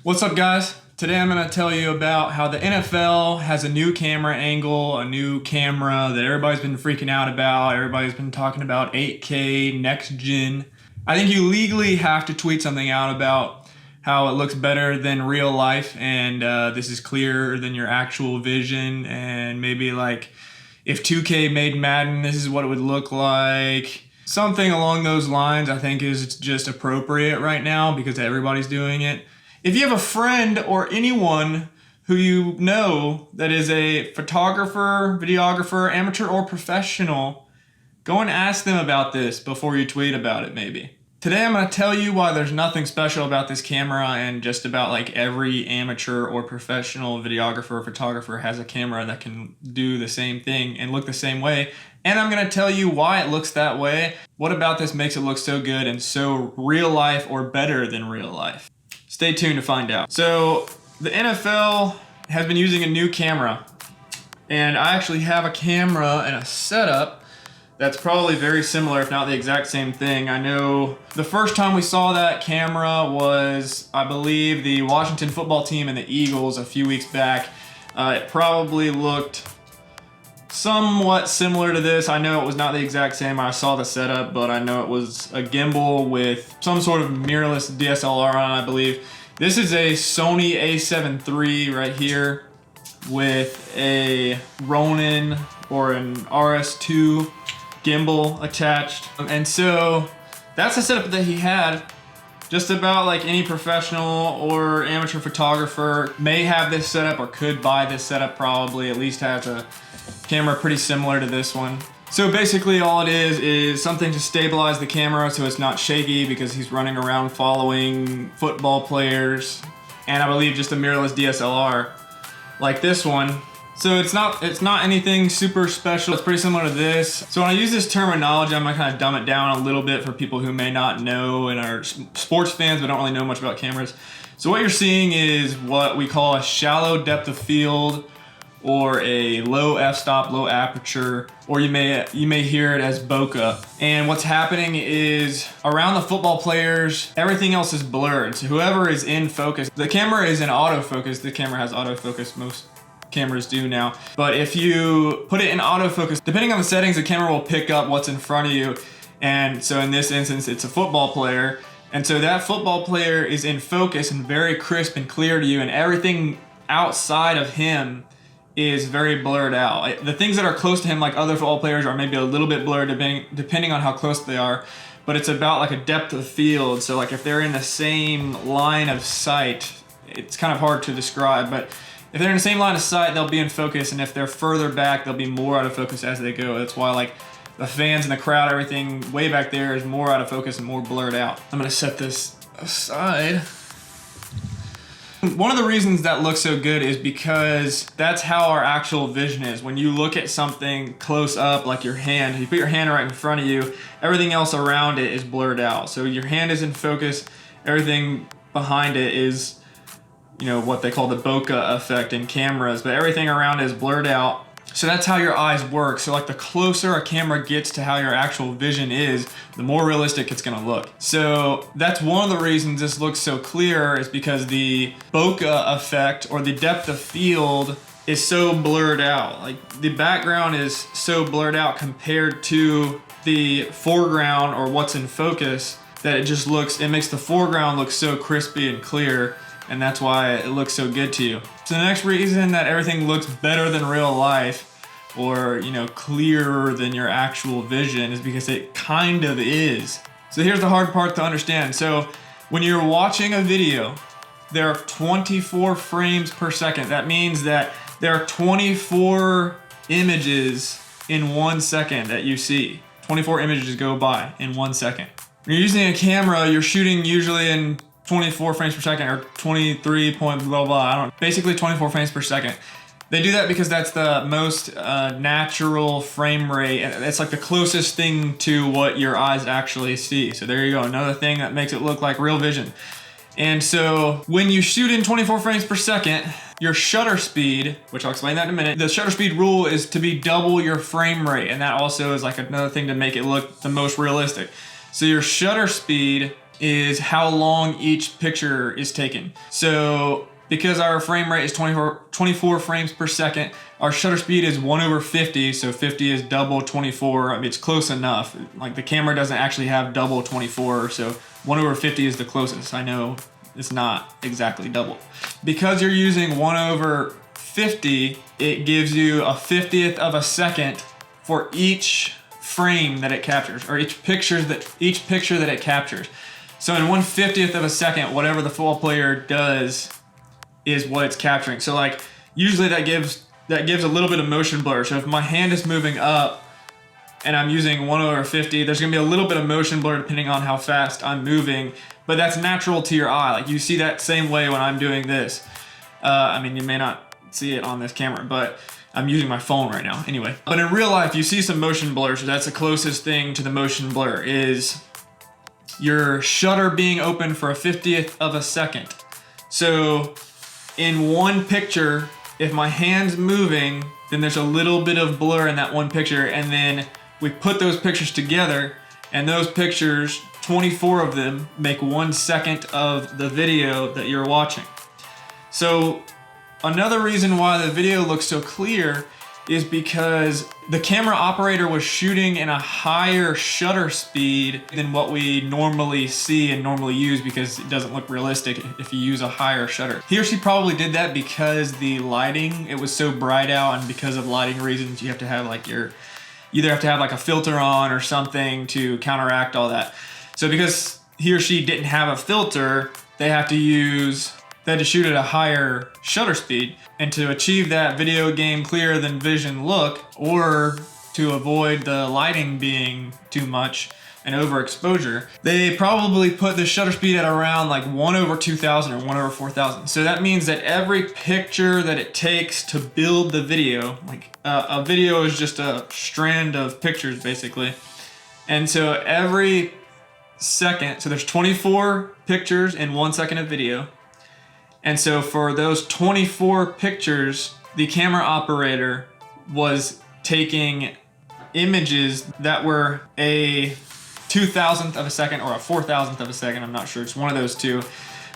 What's up, guys? Today I'm going to tell you about how the NFL has a new camera angle, a new camera that everybody's been freaking out about. Everybody's been talking about 8K, next gen. I think you legally have to tweet something out about how it looks better than real life, and this is clearer than your actual vision, and maybe like if 2K made Madden, this is what it would look like. Something along those lines I think is just appropriate right now because everybody's doing it. If you have a friend or anyone who you know that is a photographer, videographer, amateur, or professional, go and ask them about this before you tweet about it maybe. Today I'm going to tell you why there's nothing special about this camera, and just about like every amateur or professional videographer or photographer has a camera that can do the same thing and look the same way. And I'm going to tell you why it looks that way. What about this makes it look so good and so real life or better than real life? Stay tuned to find out. So the NFL has been using a new camera, and I actually have a camera and a setup that's probably very similar, if not the exact same thing. I know the first time we saw that camera was, I believe, the Washington football team and the Eagles a few weeks back. It probably looked somewhat similar to this. I know it was not the exact same. I saw the setup, but I know it was a gimbal with some sort of mirrorless DSLR on it, I believe. This is a Sony a7 III right here with a Ronin or an RS2 gimbal attached. And so that's the setup that he had. Just about like any professional or amateur photographer may have this setup or could buy this setup, probably at least has a camera pretty similar to this one. So basically all it is something to stabilize the camera so it's not shaky, because he's running around following football players, and I believe just a mirrorless DSLR like this one. So it's not anything super special. It's pretty similar to this. So when I use this terminology, I'm gonna kind of dumb it down a little bit for people who may not know and are sports fans but don't really know much about cameras. So what you're seeing is what we call a shallow depth of field, or a low f-stop, low aperture, or you may hear it as bokeh. And what's happening is around the football players, everything else is blurred. So whoever is in focus, the camera is in autofocus. The camera has autofocus, most cameras do now. But if you put it in autofocus, depending on the settings, the camera will pick up what's in front of you. And so in this instance, it's a football player. And so that football player is in focus and very crisp and clear to you, and everything outside of him is very blurred out. The things that are close to him, like other football players, are maybe a little bit blurred depending on how close they are, but it's about like a depth of field. So like if they're in the same line of sight, it's kind of hard to describe, but if they're in the same line of sight, they'll be in focus, and if they're further back, they'll be more out of focus as they go. That's why like the fans and the crowd, everything way back there is more out of focus and more blurred out. I'm gonna set this aside. One of the reasons that looks so good is because that's how our actual vision is. When you look at something close up, like your hand, you put your hand right in front of you, everything else around it is blurred out. So your hand is in focus, everything behind it is, you know, what they call the bokeh effect in cameras, but everything around it is blurred out. So that's how your eyes work. So like the closer a camera gets to how your actual vision is, the more realistic it's gonna look. So that's one of the reasons this looks so clear, is because the bokeh effect, or the depth of field, is so blurred out. Like the background is so blurred out compared to the foreground or what's in focus, that it makes the foreground look so crispy and clear. And that's why it looks so good to you. So the next reason that everything looks better than real life, or, you know, clearer than your actual vision, is because it kind of is. So here's the hard part to understand. So when you're watching a video, there are 24 frames per second. That means that there are 24 images in 1 second that you see. 24 images go by in 1 second. When you're using a camera, you're shooting usually in 24 frames per second, or 23 point blah blah, I don't know, basically 24 frames per second. They do that because that's the most natural frame rate, and it's like the closest thing to what your eyes actually see. So there you go, another thing that makes it look like real vision. And so when you shoot in 24 frames per second, your shutter speed, which I'll explain that in a minute, the shutter speed rule is to be double your frame rate, and that also is like another thing to make it look the most realistic. So your shutter speed is how long each picture is taken. So because our frame rate is 24 frames per second, our shutter speed is 1/50, so 50 is double 24. I mean, it's close enough. Like the camera doesn't actually have double 24, so 1/50 is the closest. I know it's not exactly double. Because you're using 1/50, it gives you a 50th of a second for each frame that it captures, or each picture that it captures. So in 1/50th of a second, whatever the football player does is what it's capturing. So like usually that gives a little bit of motion blur. So if my hand is moving up and I'm using 1/50, there's gonna be a little bit of motion blur depending on how fast I'm moving, but that's natural to your eye. Like you see that same way when I'm doing this. I mean, you may not see it on this camera, but I'm using my phone right now anyway. But in real life, you see some motion blur. So that's the closest thing to the motion blur is your shutter being open for a 50th of a second. So in one picture, if my hand's moving, then there's a little bit of blur in that one picture, and then we put those pictures together, and those pictures, 24 of them, make 1 second of the video that you're watching. So another reason why the video looks so clear is because the camera operator was shooting in a higher shutter speed than what we normally see and normally use, because it doesn't look realistic if you use a higher shutter. He or she probably did that because the lighting, it was so bright out, and because of lighting reasons, you have to have like either have to have like a filter on or something to counteract all that. So because he or she didn't have a filter, they had to shoot at a higher shutter speed. And to achieve that video game clearer than vision look, or to avoid the lighting being too much and overexposure, they probably put the shutter speed at around like 1/2000 or 1/4000. So that means that every picture that it takes to build the video, like a video is just a strand of pictures basically. And so every second, so there's 24 pictures in 1 second of video. And so for those 24 pictures, the camera operator was taking images that were a 2,000th of a second or a 4,000th of a second. I'm not sure, it's one of those two.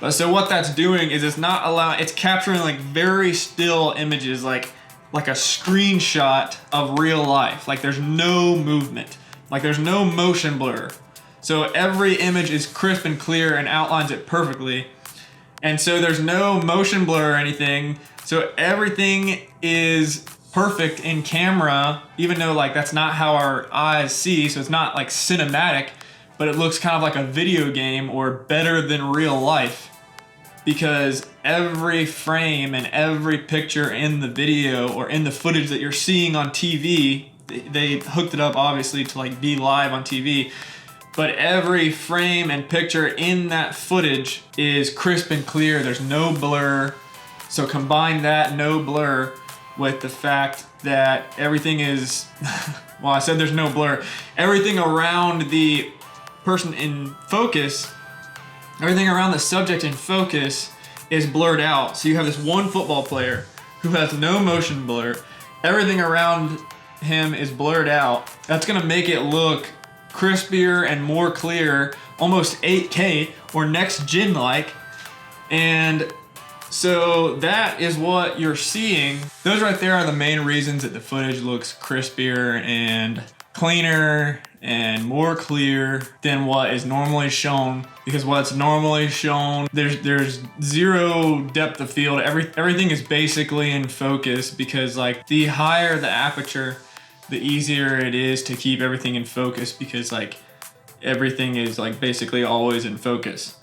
But so what that's doing is it's capturing like very still images, like a screenshot of real life. Like there's no movement, like there's no motion blur. So every image is crisp and clear and outlines it perfectly. And so there's no motion blur or anything. So everything is perfect in camera, even though like that's not how our eyes see. So it's not like cinematic, but it looks kind of like a video game or better than real life, because every frame and every picture in the video or in the footage that you're seeing on TV, they hooked it up obviously to like be live on TV. But every frame and picture in that footage is crisp and clear. There's no blur. So combine that no blur with the fact that everything is, well, I said there's no blur. Everything around the person in focus, everything around the subject in focus is blurred out. So you have this one football player who has no motion blur. Everything around him is blurred out. That's gonna make it look crispier and more clear, almost 8K or next gen like. And so that is what you're seeing. Those right there are the main reasons that the footage looks crispier and cleaner and more clear than what is normally shown. Because what's normally shown, there's zero depth of field. Everything is basically in focus, because like the higher the aperture, the easier it is to keep everything in focus, because like everything is like basically always in focus.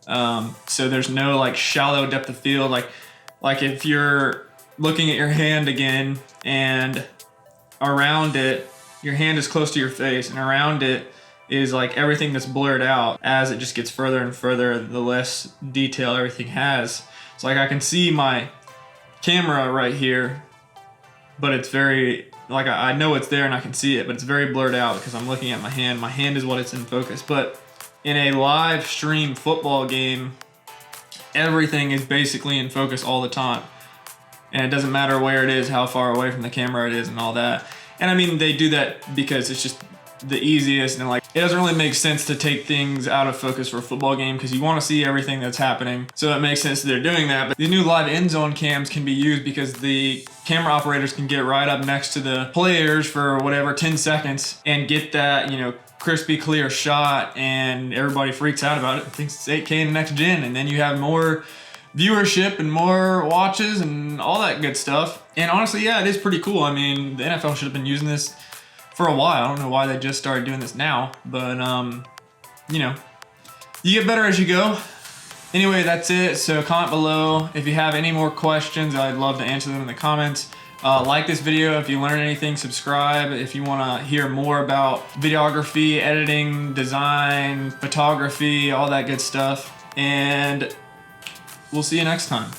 So there's no like shallow depth of field. Like if you're looking at your hand again, and around it, your hand is close to your face, and around it is like everything that's blurred out. As it just gets further and further, the less detail everything has. So like I can see my camera right here, but it's very, like I know it's there and I can see it, but it's very blurred out because I'm looking at my hand. My hand is what it's in focus. But in a live stream football game, everything is basically in focus all the time. And it doesn't matter where it is, how far away from the camera it is and all that. And I mean, they do that because it's just the easiest, and like it doesn't really make sense to take things out of focus for a football game because you want to see everything that's happening. So it makes sense that they're doing that. But these new live end zone cams can be used because the camera operators can get right up next to the players for whatever 10 seconds and get that, you know, crispy clear shot, and everybody freaks out about it and thinks it's 8K in next gen, and then you have more viewership and more watches and all that good stuff. And honestly, yeah, it is pretty cool. I mean, the NFL should have been using this for a while. I don't know why they just started doing this now, but you know, you get better as you go. Anyway, that's it. So comment below if you have any more questions. I'd love to answer them in the comments. Like this video if you learned anything. Subscribe if you want to hear more about videography, editing, design, photography, all that good stuff. And we'll see you next time.